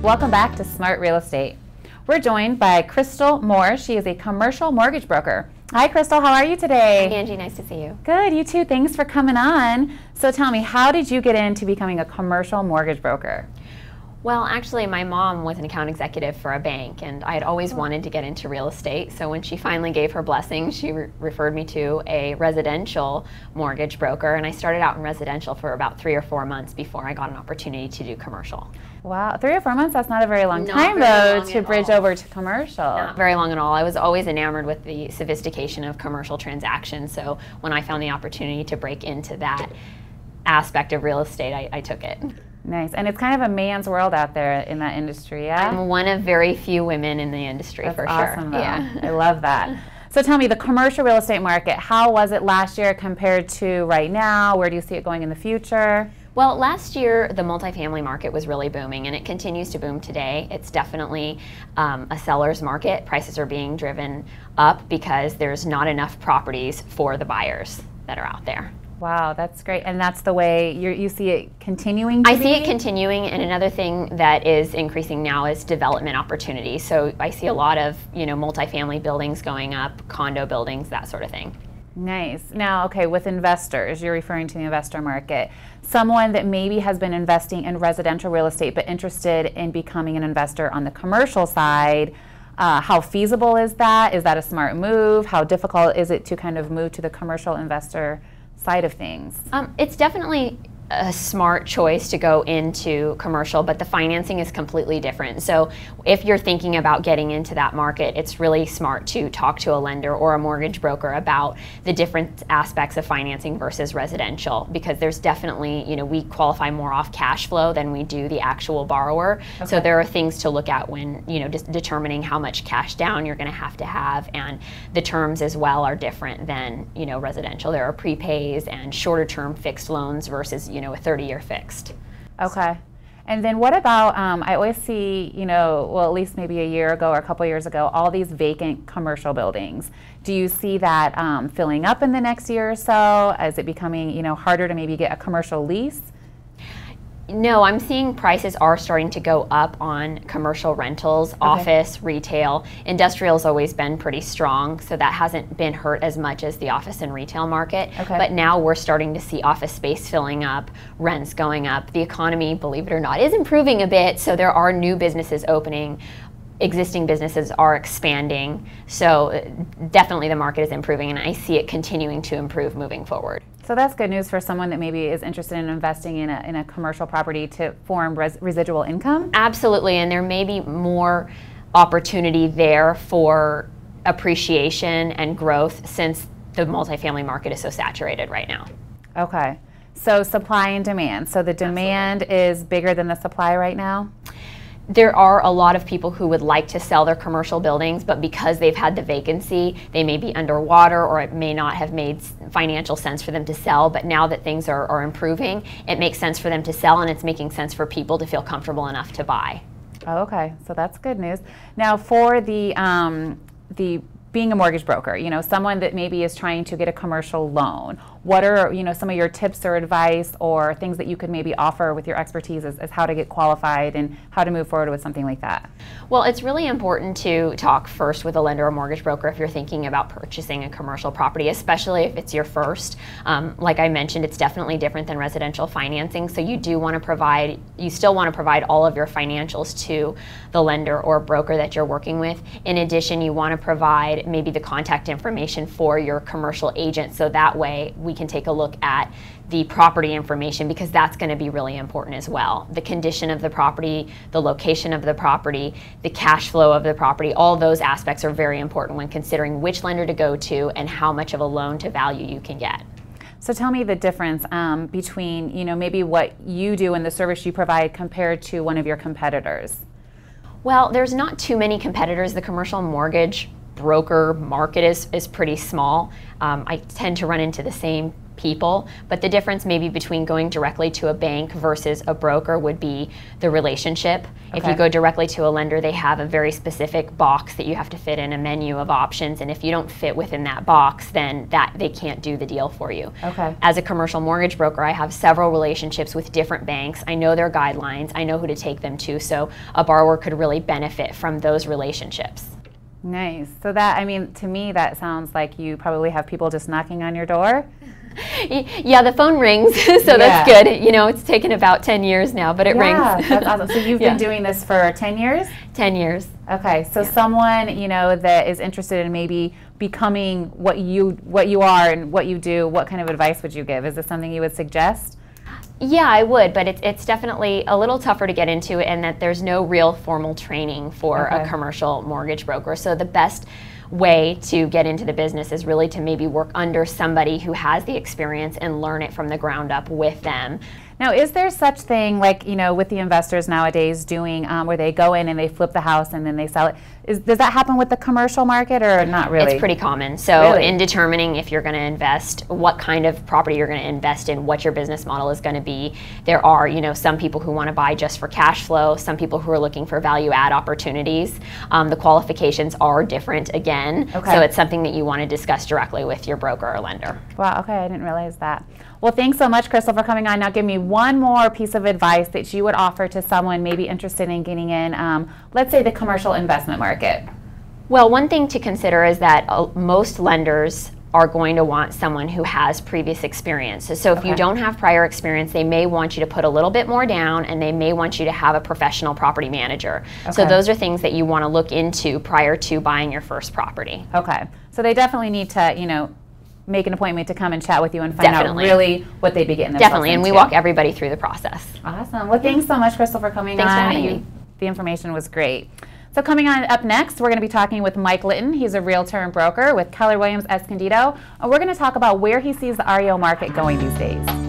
Welcome back to Smart Real Estate. We're joined by Krystle Moore. She is a commercial mortgage broker. Hi Krystle, how are you today? Hi Angie, nice to see you. Good, you too. Thanks for coming on. So tell me, how did you get into becoming a commercial mortgage broker? Well, actually, my mom was an account executive for a bank, and I had always wanted to get into real estate. So when she finally gave her blessing, she referred me to a residential mortgage broker, and I started out in residential for about 3 or 4 months before I got an opportunity to do commercial. Wow, 3 or 4 months, that's not a very long time though to bridge over to commercial. Not very long at all. I was always enamored with the sophistication of commercial transactions, so when I found the opportunity to break into that aspect of real estate, I took it. Nice, and it's kind of a man's world out there in that industry, yeah? I'm one of very few women in the industry. That's for awesome, sure. Yeah, I love that. So tell me, the commercial real estate market, how was it last year compared to right now? Where do you see it going in the future? Well, last year the multifamily market was really booming, and it continues to boom today. It's definitely a seller's market. Prices are being driven up because there's not enough properties for the buyers that are out there. Wow, that's great. And that's the way you see it continuing to be? I see it continuing, and another thing that is increasing now is development opportunities. So I see a lot of, multifamily buildings going up, condo buildings, that sort of thing. Nice. Now, okay, with investors, you're referring to the investor market. Someone that maybe has been investing in residential real estate but interested in becoming an investor on the commercial side, how feasible is that? Is that a smart move? How difficult is it to kind of move to the commercial investor side of things? It's definitely a smart choice to go into commercial, but the financing is completely different. So if you're thinking about getting into that market, it's really smart to talk to a lender or a mortgage broker about the different aspects of financing versus residential, because there's definitely, we qualify more off cash flow than we do the actual borrower. Okay. So there are things to look at when, just determining how much cash down you're going to have, and the terms as well are different than, residential. There are prepays and shorter term fixed loans versus, a 30-year fixed. Okay. And then what about, I always see, well, at least maybe a year ago or a couple years ago, all these vacant commercial buildings. Do you see that filling up in the next year or so? Is it becoming, harder to maybe get a commercial lease? No, I'm seeing prices are starting to go up on commercial rentals, okay. Office, retail. Industrial's always been pretty strong, so that hasn't been hurt as much as the office and retail market. Okay. But now we're starting to see office space filling up, rents going up. The economy, believe it or not, is improving a bit, so there are new businesses opening. Existing businesses are expanding, so definitely the market is improving, and I see it continuing to improve moving forward. So that's good news for someone that maybe is interested in investing in a commercial property to form residual income? Absolutely, and there may be more opportunity there for appreciation and growth since the multifamily market is so saturated right now. Okay, so supply and demand. So the demand is bigger than the supply right now? There are a lot of people who would like to sell their commercial buildings, but because they've had the vacancy, they may be underwater, or it may not have made financial sense for them to sell. But now that things are improving, it makes sense for them to sell, and it's making sense for people to feel comfortable enough to buy. Oh, okay, so that's good news. Now for the being a mortgage broker, someone that maybe is trying to get a commercial loan, what are, some of your tips or advice or things that you could maybe offer with your expertise as how to get qualified and how to move forward with something like that? Well, it's really important to talk first with a lender or mortgage broker if you're thinking about purchasing a commercial property, especially if it's your first. Like I mentioned, it's definitely different than residential financing, so you still want to provide all of your financials to the lender or broker that you're working with. In addition, you want to provide maybe the contact information for your commercial agent, so that way we can take a look at the property information, because that's going to be really important as well. The condition of the property, the location of the property, the cash flow of the property, all those aspects are very important when considering which lender to go to and how much of a loan to value you can get. So tell me the difference between maybe what you do and the service you provide compared to one of your competitors. Well, there's not too many competitors. The commercial mortgage broker market is pretty small. I tend to run into the same people, but the difference maybe between going directly to a bank versus a broker would be the relationship. Okay. If you go directly to a lender, they have a very specific box that you have to fit in, a menu of options, and if you don't fit within that box, then they can't do the deal for you. Okay. As a commercial mortgage broker, I have several relationships with different banks. I know their guidelines, I know who to take them to, so a borrower could really benefit from those relationships. Nice. So that, I mean, to me, that sounds like you probably have people just knocking on your door. Yeah, the phone rings, so that's good. You know, it's taken about 10 years now, but it rings. That's awesome. So you've been doing this for 10 years? 10 years. Okay, so someone, you know, that is interested in maybe becoming what you are and what you do, what kind of advice would you give? Is this something you would suggest? Yeah, I would, but it's definitely a little tougher to get into, and that there's no real formal training for a commercial mortgage broker. So the best way to get into the business is really to maybe work under somebody who has the experience and learn it from the ground up with them. Now, is there such thing, like, you know, with the investors nowadays doing where they go in and they flip the house and then they sell it? Does that happen with the commercial market or not really? It's pretty common. So in determining if you're going to invest, what kind of property you're going to invest in, what your business model is going to be, there are, you know, some people who want to buy just for cash flow, some people who are looking for value add opportunities. The qualifications are different again. Okay. So it's something that you want to discuss directly with your broker or lender. Wow, okay, I didn't realize that. Well, thanks so much, Krystle, for coming on. Now give me one more piece of advice that you would offer to someone maybe interested in getting in, let's say, the commercial investment market. Well, one thing to consider is that most lenders are going to want someone who has previous experience. So if you don't have prior experience, they may want you to put a little bit more down, and they may want you to have a professional property manager. So those are things that you want to look into prior to buying your first property. Okay, so they definitely need to, you know, make an appointment to come and chat with you and find out really what they'd be getting themselves Definitely, and into. we walk everybody through the process. Awesome. Well, thanks so much, Krystle, for coming on. Thanks for having me. The information was great. So coming on up next, we're going to be talking with Mike Litton. He's a realtor and broker with Keller Williams Escondido. And we're going to talk about where he sees the REO market going these days.